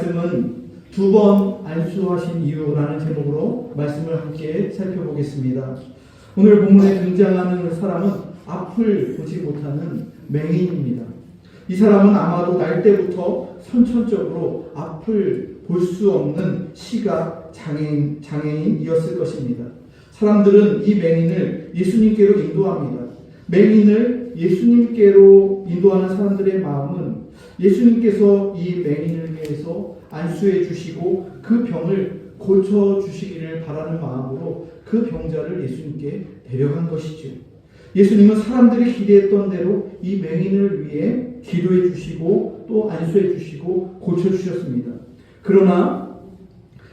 말씀은 두 번 안수하신 이유라는 제목으로 말씀을 함께 살펴보겠습니다. 오늘 본문에 등장하는 사람은 앞을 보지 못하는 맹인입니다. 이 사람은 아마도 날 때부터 선천적으로 앞을 볼 수 없는 시각 장애인이었을 것입니다. 사람들은 이 맹인을 예수님께로 인도합니다. 맹인을 예수님께로 인도하는 사람들의 마음은 예수님께서 이 맹인을 위해서 안수해 주시고 그 병을 고쳐 주시기를 바라는 마음으로 그 병자를 예수님께 데려간 것이죠. 예수님은 사람들이 기대했던 대로 이 맹인을 위해 기도해 주시고 또 안수해 주시고 고쳐 주셨습니다. 그러나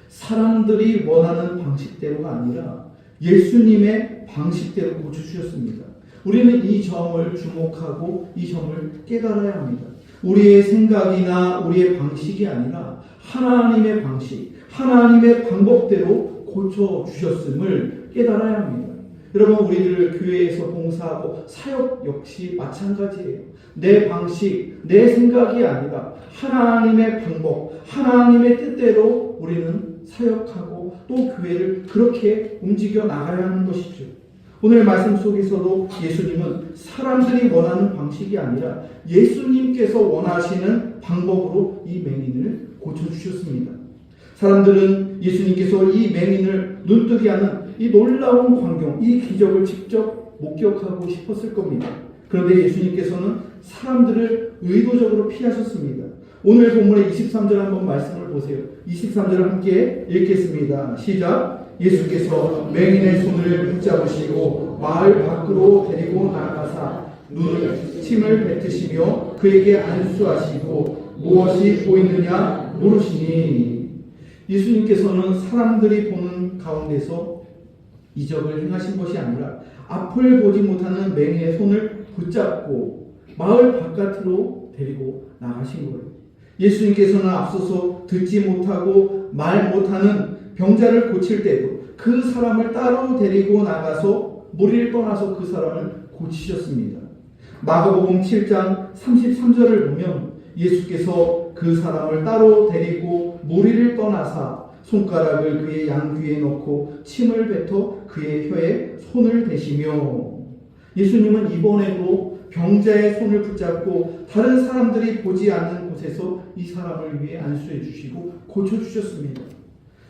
사람들이 원하는 방식대로가 아니라 예수님의 방식대로 고쳐 주셨습니다. 우리는 이 점을 주목하고 이 점을 깨달아야 합니다. 우리의 생각이나 우리의 방식이 아니라 하나님의 방식, 하나님의 방법대로 고쳐주셨음을 깨달아야 합니다. 여러분, 우리들 교회에서 봉사하고 사역 역시 마찬가지예요. 내 방식, 내 생각이 아니라 하나님의 방법, 하나님의 뜻대로 우리는 사역하고 또 교회를 그렇게 움직여 나가야 하는 것이죠. 오늘 말씀 속에서도 예수님은 사람들이 원하는 방식이 아니라 예수님께서 원하시는 방법으로 이 맹인을 고쳐주셨습니다. 사람들은 예수님께서 이 맹인을 눈뜨게 하는 이 놀라운 광경, 이 기적을 직접 목격하고 싶었을 겁니다. 그런데 예수님께서는 사람들을 의도적으로 피하셨습니다. 오늘 본문의 23절 한번 말씀을 보세요. 23절을 함께 읽겠습니다. 시작. 예수께서 맹인의 손을 붙잡으시고 마을 밖으로 데리고 나가사 눈을 침을 뱉으시며 그에게 안수하시고 무엇이 보이느냐 물으시니, 예수님께서는 사람들이 보는 가운데서 이적을 행하신 것이 아니라 앞을 보지 못하는 맹인의 손을 붙잡고 마을 바깥으로 데리고 나가신 거예요. 예수님께서는 앞서서 듣지 못하고 말 못하는 병자를 고칠 때도 그 사람을 따로 데리고 나가서 무리를 떠나서 그 사람을 고치셨습니다. 마가복음 7장 33절을 보면 예수께서 그 사람을 따로 데리고 무리를 떠나사 손가락을 그의 양귀에 넣고 침을 뱉어 그의 혀에 손을 대시며, 예수님은 이번에도 병자의 손을 붙잡고 다른 사람들이 보지 않는 곳에서 이 사람을 위해 안수해 주시고 고쳐주셨습니다.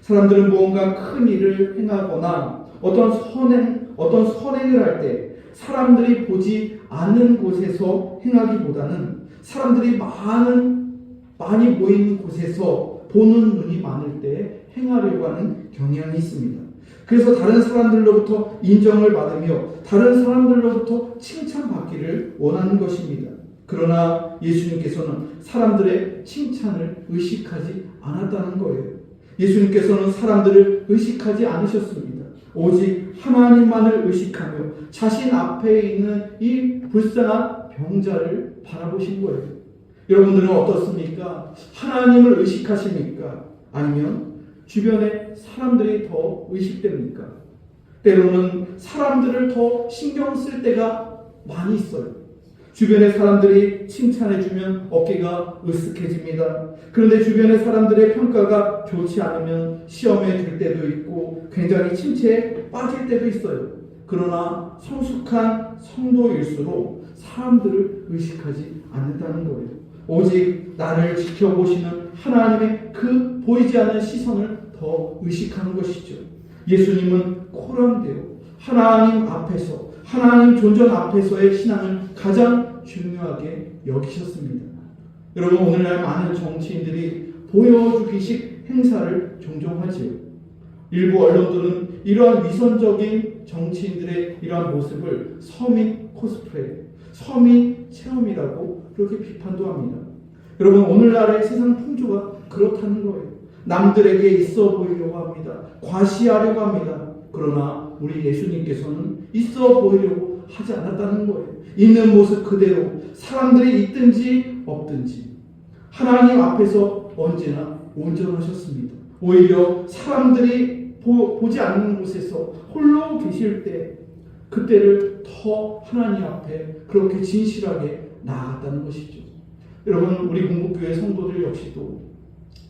사람들은 무언가 큰 일을 행하거나 어떤 선행을 할 때 사람들이 보지 않는 곳에서 행하기보다는 사람들이 많이 모인 곳에서 보는 눈이 많을 때 행하려고 하는 경향이 있습니다. 그래서 다른 사람들로부터 인정을 받으며 다른 사람들로부터 칭찬받기를 원하는 것입니다. 그러나 예수님께서는 사람들의 칭찬을 의식하지 않았다는 거예요. 예수님께서는 사람들을 의식하지 않으셨습니다. 오직 하나님만을 의식하며 자신 앞에 있는 이 불쌍한 병자를 바라보신 거예요. 여러분들은 어떻습니까? 하나님을 의식하십니까? 아니면 주변에 사람들이 더 의식됩니까? 때로는 사람들을 더 신경 쓸 때가 많이 있어요. 주변의 사람들이 칭찬해주면 어깨가 으쓱해집니다. 그런데 주변의 사람들의 평가가 좋지 않으면 시험에 들 때도 있고 굉장히 침체에 빠질 때도 있어요. 그러나 성숙한 성도일수록 사람들을 의식하지 않는다는 거예요. 오직 나를 지켜보시는 하나님의 그 보이지 않는 시선을 더 의식하는 것이죠. 예수님은 코람데오 하나님 앞에서, 하나님 존전 앞에서의 신앙을 가장 중요하게 여기셨습니다. 여러분, 오늘날 많은 정치인들이 보여주기식 행사를 종종 하지요. 일부 언론들은 이러한 위선적인 정치인들의 이러한 모습을 서민 코스프레, 서민 체험이라고 그렇게 비판도 합니다. 여러분, 오늘날의 세상 풍조가 그렇다는 거예요. 남들에게 있어 보이려고 합니다. 과시하려고 합니다. 그러나 우리 예수님께서는 있어 보이려고 하지 않았다는 거예요. 있는 모습 그대로 사람들이 있든지 없든지 하나님 앞에서 언제나 온전하셨습니다. 오히려 사람들이 보지 않는 곳에서 홀로 계실 때 그때를 더 하나님 앞에 그렇게 진실하게 나아갔다는 것이죠. 여러분, 우리 공복교회 성도들 역시도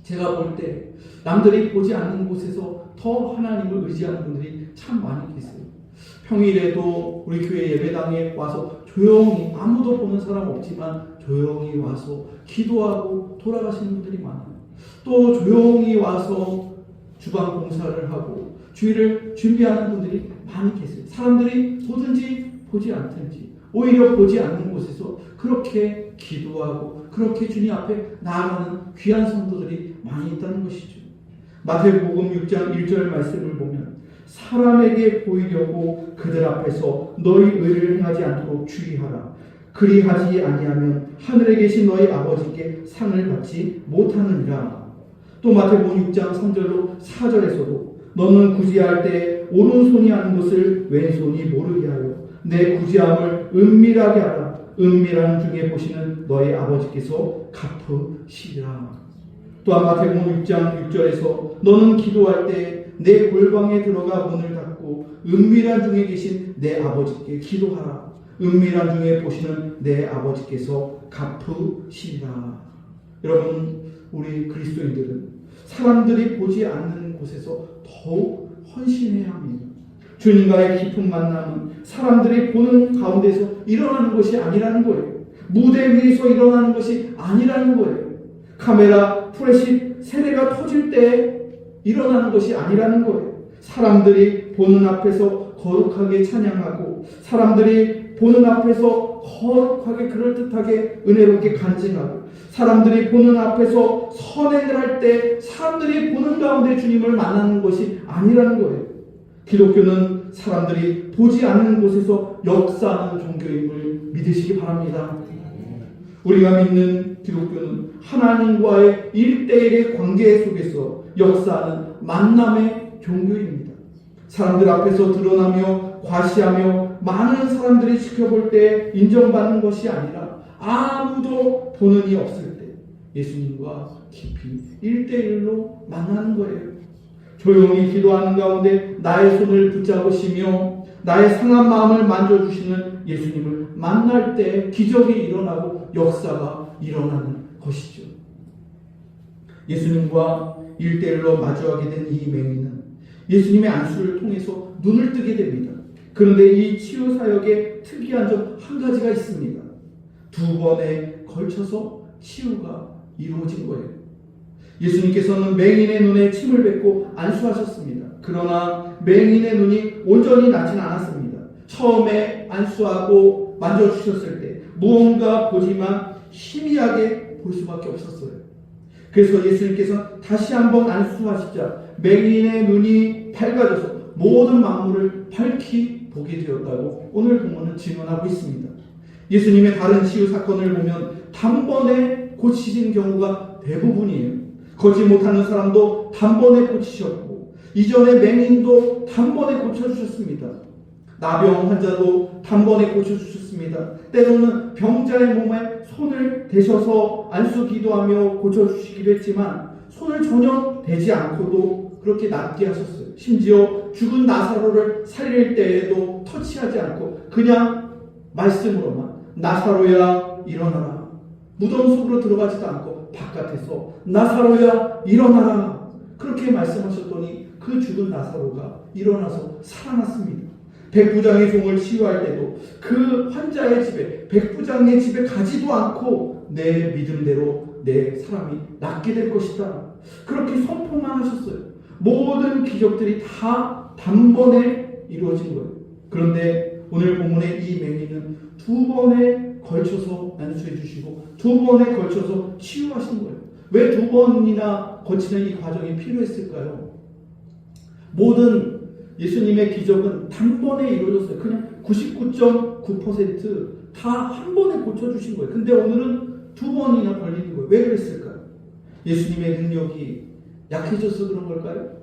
제가 볼 때 남들이 보지 않는 곳에서 더 하나님을 의지하는 분들이 참 많이 계세요. 평일에도 우리 교회 예배당에 와서 조용히, 아무도 보는 사람 없지만 조용히 와서 기도하고 돌아가시는 분들이 많아요. 또 조용히 와서 주방 봉사를 하고 주일을 준비하는 분들이 많이 계세요. 사람들이 보든지 보지 않든지 오히려 보지 않는 곳에서 그렇게 기도하고 그렇게 주님 앞에 나아가는 귀한 성도들이 많이 있다는 것이죠. 마태복음 6장 1절 말씀을 보면 사람에게 보이려고 그들 앞에서 너희 의를 행하지 않도록 주의하라. 그리하지 아니하면 하늘에 계신 너희 아버지께 상을 받지 못하느니라. 또 마태복음 6장 3절로 4절에서도 너는 구제할 때 오른손이 하는 것을 왼손이 모르게 하여 내 구제함을 은밀하게 하라. 은밀한 중에 보시는 너희 아버지께서 갚으시리라. 또한 마태복음 6장 6절에서 너는 기도할 때 내 골방에 들어가 문을 닫고 은밀한 중에 계신 내 아버지께 기도하라. 은밀한 중에 보시는 내 아버지께서 갚으시리라. 여러분, 우리 그리스도인들은 사람들이 보지 않는 곳에서 더욱 헌신해야 합니다. 주님과의 깊은 만남은 사람들이 보는 가운데서 일어나는 것이 아니라는 거예요. 무대 위에서 일어나는 것이 아니라는 거예요. 카메라, 플래시, 세례가 터질 때 일어나는 것이 아니라는 거예요. 사람들이 보는 앞에서 거룩하게 찬양하고 사람들이 보는 앞에서 거룩하게 그럴듯하게 은혜롭게 간증하고 사람들이 보는 앞에서 선행을 할 때 사람들이 보는 가운데 주님을 만나는 것이 아니라는 거예요. 기독교는 사람들이 보지 않는 곳에서 역사하는 종교임을 믿으시기 바랍니다. 우리가 믿는 기독교는 하나님과의 1대1의 관계 속에서 역사하는 만남의 종교입니다. 사람들 앞에서 드러나며 과시하며 많은 사람들이 지켜볼 때 인정받는 것이 아니라 아무도 보는 이 없을 때 예수님과 깊이 1대1로 만나는 거예요. 조용히 기도하는 가운데 나의 손을 붙잡으시며 나의 상한 마음을 만져주시는 예수님을 만날 때 기적이 일어나고 역사가 일어나는 것이죠. 예수님과 1대1로 마주하게 된 이 맹인은 예수님의 안수를 통해서 눈을 뜨게 됩니다. 그런데 이 치유사역에 특이한 점 한 가지가 있습니다. 2번에 걸쳐서 치유가 이루어진 거예요. 예수님께서는 맹인의 눈에 침을 뱉고 안수하셨습니다. 그러나 맹인의 눈이 온전히 낫지는 않았습니다. 처음에 안수하고 만져주셨을 때 무언가 보지만 희미하게 볼 수밖에 없었어요. 그래서 예수님께서 다시 한번 안수하시자 맹인의 눈이 밝아져서 모든 만물을 밝히 보게 되었다고 오늘 본문은 증언하고 있습니다. 예수님의 다른 치유 사건을 보면 단번에 고치신 경우가 대부분이에요. 걷지 못하는 사람도 단번에 고치셨고 이전에 맹인도 단번에 고쳐주셨습니다. 나병 환자도 단번에 고쳐주셨습니다. 때로는 병자의 몸에 손을 대셔서 안수 기도하며 고쳐주시기도 했지만 손을 전혀 대지 않고도 그렇게 낫게 하셨어요. 심지어 죽은 나사로를 살릴 때에도 터치하지 않고 그냥 말씀으로만 나사로야 일어나라. 무덤 속으로 들어가지도 않고 바깥에서 나사로야 일어나라. 그렇게 말씀하셨더니 그 죽은 나사로가 일어나서 살아났습니다. 백부장의 종을 치유할 때도 그 환자의 집에 백부장의 집에 가지도 않고 내 믿음대로 내 사람이 낫게 될 것이다. 그렇게 선포만 하셨어요. 모든 기적들이 다 단번에 이루어진 거예요. 그런데 오늘 본문의 이 맹인은 2번에 걸쳐서 안수해 주시고 2번에 걸쳐서 치유하신 거예요. 왜 2번이나 거치는 이 과정이 필요했을까요? 모든 예수님의 기적은 단번에 이루어졌어요. 그냥 99.9% 다 한 번에 고쳐주신 거예요. 근데 오늘은 2번이나 걸리는 거예요. 왜 그랬을까요? 예수님의 능력이 약해져서 그런 걸까요?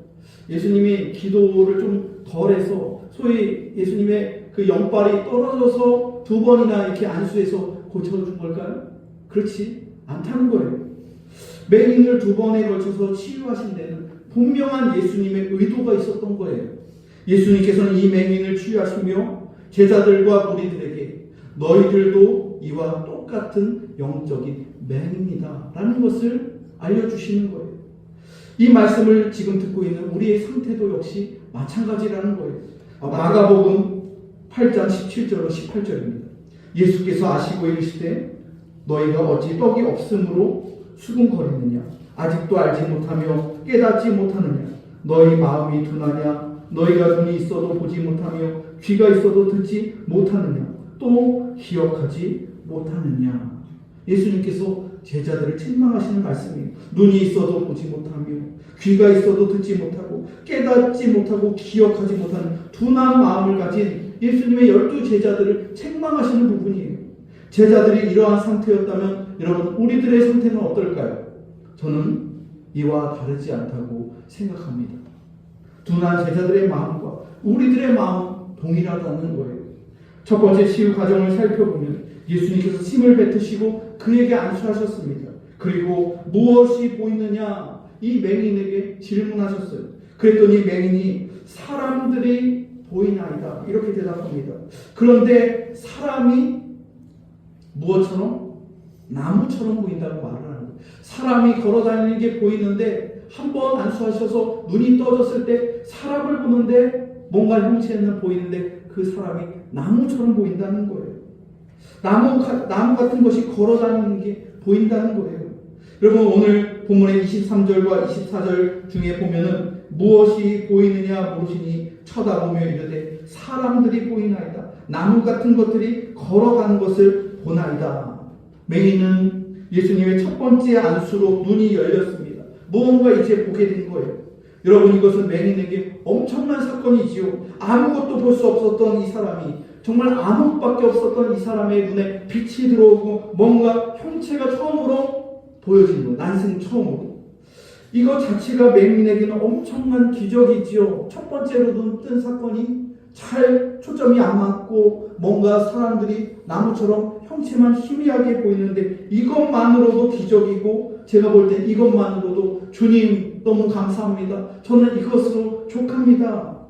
예수님이 기도를 좀 덜해서 소위 예수님의 그 영빨이 떨어져서 2번이나 이렇게 안수해서 고쳐준 걸까요? 그렇지 않다는 거예요. 맹인을 2번에 걸쳐서 치유하신 데는 분명한 예수님의 의도가 있었던 거예요. 예수님께서는 이 맹인을 치유하시며 제자들과 무리들에게 너희들도 이와 똑같은 영적인 맹인이다 라는 것을 알려주시는 거예요. 이 말씀을 지금 듣고 있는 우리의 상태도 역시 마찬가지라는 거예요. 마가복음 8장 17절로 18절입니다. 예수께서 아시고 이르시되 너희가 어찌 떡이 없으므로 수군거리느냐? 아직도 알지 못하며 깨닫지 못하느냐? 너희 마음이 둔하냐? 너희가 눈이 있어도 보지 못하며 귀가 있어도 듣지 못하느냐? 또 기억하지 못하느냐? 예수님께서 제자들을 책망하시는 말씀이에요. 눈이 있어도 보지 못하며 귀가 있어도 듣지 못하고 깨닫지 못하고 기억하지 못하는 둔한 마음을 가진 예수님의 12 제자들을 책망하시는 부분이에요. 제자들이 이러한 상태였다면 여러분 우리들의 상태는 어떨까요? 저는 이와 다르지 않다고 생각합니다. 둔한 제자들의 마음과 우리들의 마음은 동일하다는 거예요. 첫 번째 치유 과정을 살펴보면 예수님께서 침을 뱉으시고 그에게 안수하셨습니다. 그리고 무엇이 보이느냐? 이 맹인에게 질문하셨어요. 그랬더니 맹인이 사람들이 보이나이다 이렇게 대답합니다. 그런데 사람이 무엇처럼? 나무처럼 보인다고 말을 하는 거예요. 사람이 걸어다니는 게 보이는데 한번 안수하셔서 눈이 떠졌을 때 사람을 보는데 뭔가 형체는 보이는데 그 사람이 나무처럼 보인다는 거예요. 나무 같은 것이 걸어다니는 게 보인다는 거예요. 여러분 오늘 본문의 23절과 24절 중에 보면은 무엇이 보이느냐 물으시니 쳐다보며 이르되 사람들이 보이나이다. 나무 같은 것들이 걸어가는 것을 보나이다. 맹인은 예수님의 첫 번째 안수로 눈이 열렸습니다. 무언가 이제 보게 된 거예요. 여러분 이것은 맹인에게 엄청난 사건이지요. 아무것도 볼 수 없었던 이 사람이 정말 아무것밖에 없었던 이 사람의 눈에 빛이 들어오고 뭔가 형체가 처음으로 보여진 거예요. 난생 처음으로. 이거 자체가 맹인에게는 엄청난 기적이지요. 첫 번째로 눈 뜬 사건이 잘 초점이 안 맞고 뭔가 사람들이 나무처럼 형체만 희미하게 보이는데 이것만으로도 기적이고 제가 볼 때 이것만으로도 주님 너무 감사합니다. 저는 이것으로 족합니다.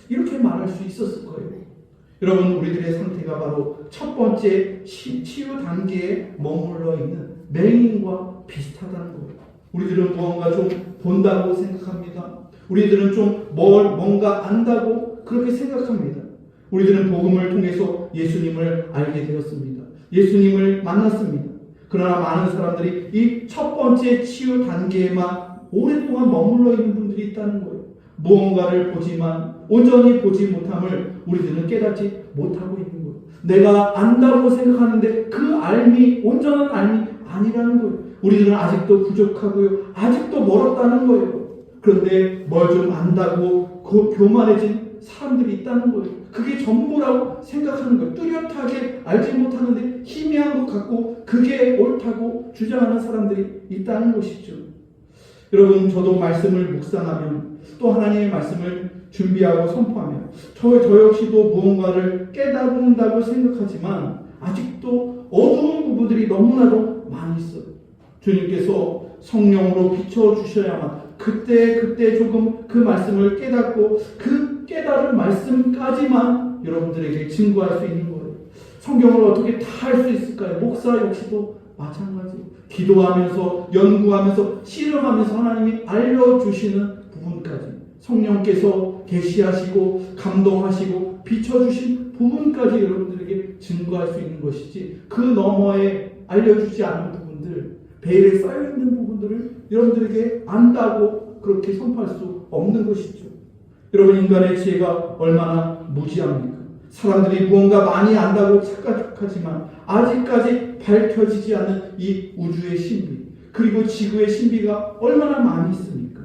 이렇게 말할 수 있었을 거예요. 여러분 우리들의 상태가 바로 첫 번째 치유 단계에 머물러 있는 맹인과 비슷하다는 거예요. 우리들은 무언가 좀 본다고 생각합니다. 우리들은 좀 뭔가 안다고 그렇게 생각합니다. 우리들은 복음을 통해서 예수님을 알게 되었습니다. 예수님을 만났습니다. 그러나 많은 사람들이 이 첫 번째 치유 단계에만 오랫동안 머물러 있는 분들이 있다는 거예요. 무언가를 보지만 온전히 보지 못함을 우리들은 깨닫지 못하고 있는 거예요. 내가 안다고 생각하는데 그 알미, 온전한 알미 아니라는 거예요. 우리들은 아직도 부족하고요. 아직도 멀었다는 거예요. 그런데 뭘 좀 안다고 교만해진 사람들이 있다는 거예요. 그게 전부라고 생각하는 거예요. 뚜렷하게 알지 못하는데 희미한 것 같고 그게 옳다고 주장하는 사람들이 있다는 것이죠. 여러분 저도 말씀을 묵상하면 또 하나님의 말씀을 준비하고 선포하면 저 역시도 무언가를 깨닫는다고 생각하지만 아직도 어두운 부분들이 너무나도 많이 있어요. 주님께서 성령으로 비춰주셔야만 그때 조금 그 말씀을 깨닫고 그 깨달은 말씀까지만 여러분들에게 증거할 수 있는 거예요. 성경을 어떻게 다 할 수 있을까요? 목사 역시도 마찬가지예요. 기도하면서 연구하면서 실험하면서 하나님이 알려주시는 부분까지 성령께서 계시하시고 감동하시고 비춰주신 부분까지 여러분들에게 증거할 수 있는 것이지 그 너머에 알려주지 않은 부분들 베일에 쌓여있는 부분들을 여러분들에게 안다고 그렇게 선포할 수 없는 것이죠. 여러분 인간의 지혜가 얼마나 무지합니까? 사람들이 무언가 많이 안다고 착각하지만 아직까지 밝혀지지 않은 이 우주의 신비 그리고 지구의 신비가 얼마나 많이 있습니까?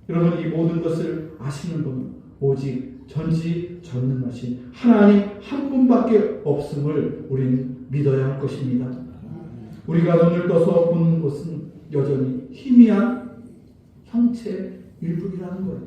여러분 이 모든 것을 아시는 분은 오직 전지전능하신 하나님 한 분밖에 없음을 우리는 믿어야 할 것입니다. 우리가 눈을 떠서 보는 것은 여전히 희미한 형체 일부이라는 거예요.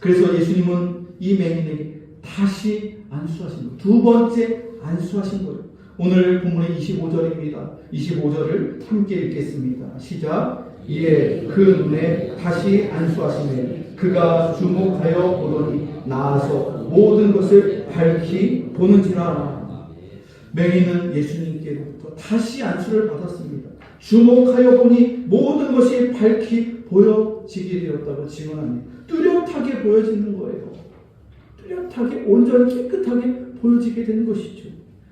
그래서 예수님은 이 맹인에게 다시 안수하신 거예요. 두 번째 안수하신 거예요. 오늘 본문의 25절입니다. 25절을 함께 읽겠습니다. 시작. 이에 그 눈에 다시 안수하시매 그가 주목하여 보더니 나아서 모든 것을 밝히 보는지라. 맹인은 예수님께로부터 다시 안수를 받았습니다. 주목하여 보니 모든 것이 밝히 보여 보여지게 되었다고 증언합니다. 뚜렷하게 보여지는 거예요. 뚜렷하게 온전히 깨끗하게 보여지게 된 것이죠.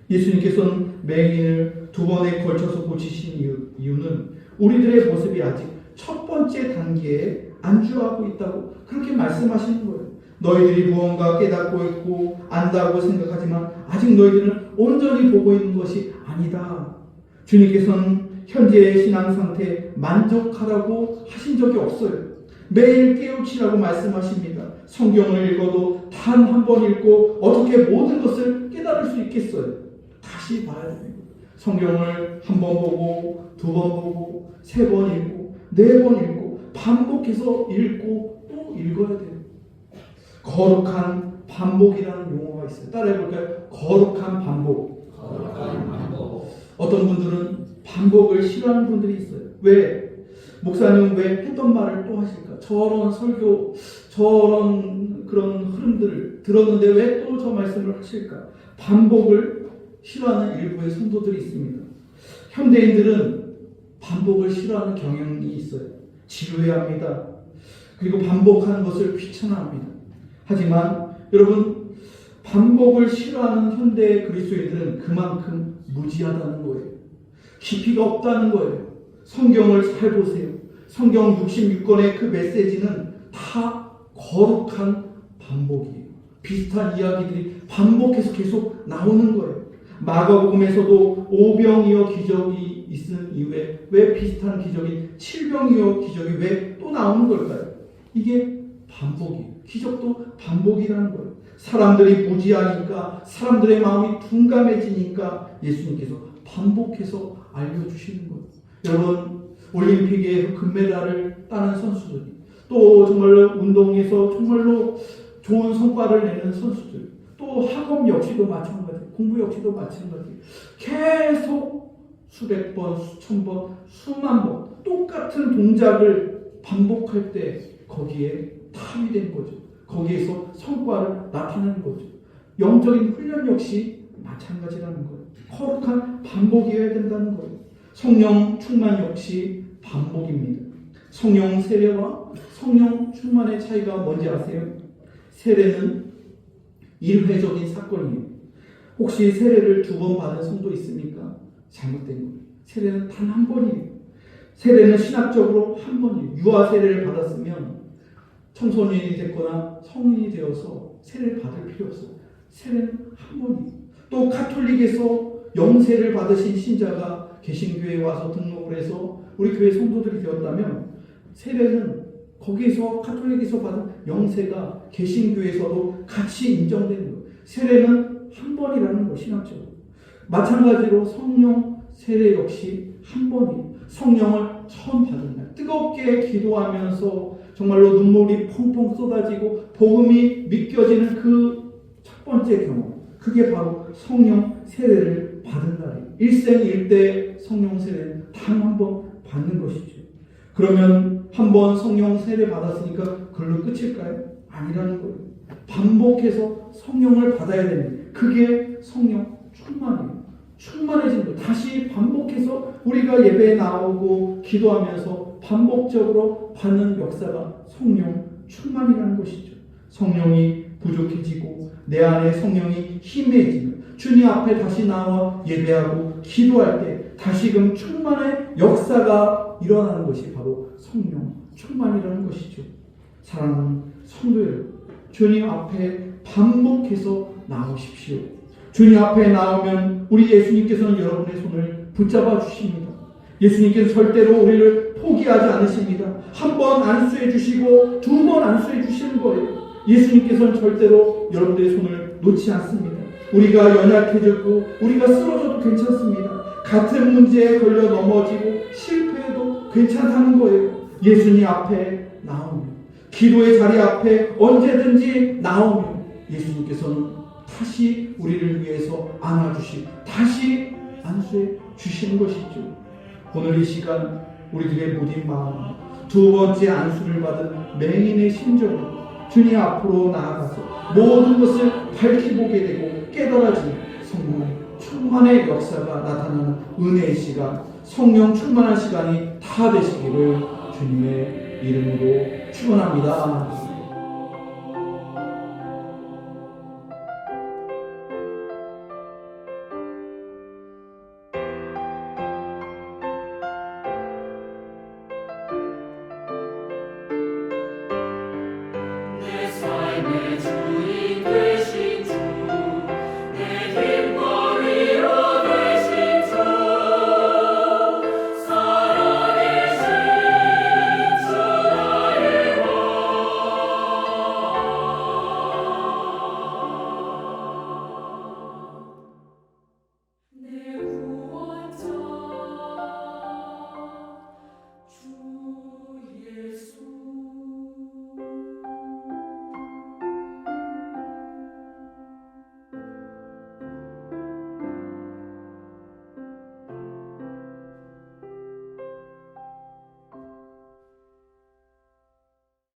예수님께서는 맹인을 두 번에 걸쳐서 고치신 이유는 우리들의 모습이 아직 첫 번째 단계에 안주하고 있다고 그렇게 말씀하시는 거예요. 너희들이 무언가 깨닫고 있고 안다고 생각하지만 아직 너희들은 온전히 보고 있는 것이 아니다. 주님께서는 현재의 신앙 상태에 만족하라고 하신 적이 없어요. 매일 깨우치라고 말씀하십니다. 성경을 읽어도 단 한 번 읽고 어떻게 모든 것을 깨달을 수 있겠어요? 다시 봐야 됩니다. 성경을 한 번 보고 두 번 보고 세 번 읽고 네 번 읽고 반복해서 읽고 또 읽어야 돼요. 거룩한 반복이라는 용어가 있어요. 따라해 볼까요? 거룩한 반복. 어떤 분들은 반복을 싫어하는 분들이 있어요. 왜? 목사님은 왜 했던 말을 또 하실까? 저런 설교, 저런 그런 흐름들을 들었는데 왜 또 저 말씀을 하실까? 반복을 싫어하는 일부의 성도들이 있습니다. 현대인들은 반복을 싫어하는 경향이 있어요. 지루해합니다. 그리고 반복하는 것을 귀찮아합니다. 하지만 여러분, 반복을 싫어하는 현대 그리스도인들은 그만큼 무지하다는 거예요. 깊이가 없다는 거예요. 성경을 잘 보세요. 성경 66권의 그 메시지는 다 거룩한 반복이에요. 비슷한 이야기들이 반복해서 계속 나오는 거예요. 마가복음에서도 오병이어 기적이 있은 이후에 왜 비슷한 기적이 칠병이어 기적이 왜 또 나오는 걸까요? 이게 반복이에요. 기적도 반복이라는 거예요. 사람들이 무지하니까, 사람들의 마음이 둔감해지니까 예수님께서 반복해서 알려주시는 거예요. 여러분, 올림픽에서 금메달을 따는 선수들이, 또 정말로 운동에서 정말로 좋은 성과를 내는 선수들, 또 학업 역시도 마찬가지, 공부 역시도 마찬가지, 계속 수백 번, 수천 번, 수만 번 똑같은 동작을 반복할 때 거기에 탑이 된 거죠. 거기에서 성과를 나타내는 거죠. 영적인 훈련 역시 마찬가지라는 거예요. 거룩한 반복이어야 된다는 거예요. 성령 충만 역시 반복입니다. 성령 세례와 성령 충만의 차이가 뭔지 아세요? 세례는 일회적인 사건이에요. 혹시 세례를 두 번 받은 성도 있습니까? 잘못된 거예요. 세례는 단 한 번이에요. 세례는 신학적으로 한 번이에요. 유아 세례를 받았으면 청소년이 됐거나 성인이 되어서 세례를 받을 필요 없어요. 세례는 한 번이에요. 또 가톨릭에서 영세를 받으신 신자가 개신교회에 와서 등록을 해서 우리 교회 성도들이 되었다면 세례는 거기에서 가톨릭에서 받은 영세가 개신교회에서도 같이 인정되는 거예요. 세례는 한 번이라는 거예요. 신학적으로. 마찬가지로 성령 세례 역시 한 번이에요. 성령을 처음 받은 날 뜨겁게 기도하면서 정말로 눈물이 펑펑 쏟아지고 복음이 믿겨지는 그 첫 번째 경험, 그게 바로 성령 세례를 받은 날이에요. 일생일대 성령 세례는 단 한 번 받는 것이죠. 그러면 한 번 성령 세례 받았으니까 그걸로 끝일까요? 아니라는 거예요. 반복해서 성령을 받아야 됩니다. 그게 성령 충만이에요. 충만해지는 거예요. 다시 반복해서 우리가 예배에 나오고 기도하면서 반복적으로 받는 역사가 성령 충만이라는 것이죠. 성령이 부족해지고 내 안에 성령이 힘해지는, 주님 앞에 다시 나와 예배하고 기도할 때 다시금 충만의 역사가 일어나는 것이 바로 성령 충만이라는 것이죠. 사랑하는 성도 여러분, 주님 앞에 반복해서 나오십시오. 주님 앞에 나오면 우리 예수님께서는 여러분의 손을 붙잡아 주십니다. 예수님께서 절대로 우리를 포기하지 않으십니다. 한 번 안수해 주시고 두 번 안수해 주시는 거예요. 예수님께서는 절대로 여러분들의 손을 놓지 않습니다. 우리가 연약해졌고 우리가 쓰러져도 괜찮습니다. 같은 문제에 걸려 넘어지고 실패해도 괜찮다는 거예요. 예수님 앞에 나오면, 기도의 자리 앞에 언제든지 나오면 예수님께서는 다시 우리를 위해서 안아주시고 다시 안수해 주시는 것이죠. 오늘 이 시간 우리들의 무딘 마음, 두 번째 안수를 받은 맹인의 심정으로 주님 앞으로 나아가서 모든 것을 밝히보게 되고 깨달아지는 성령 충만의 역사가 나타나는 은혜의 시간, 성령 충만한 시간이 다 되시기를 주님의 이름으로 축원합니다.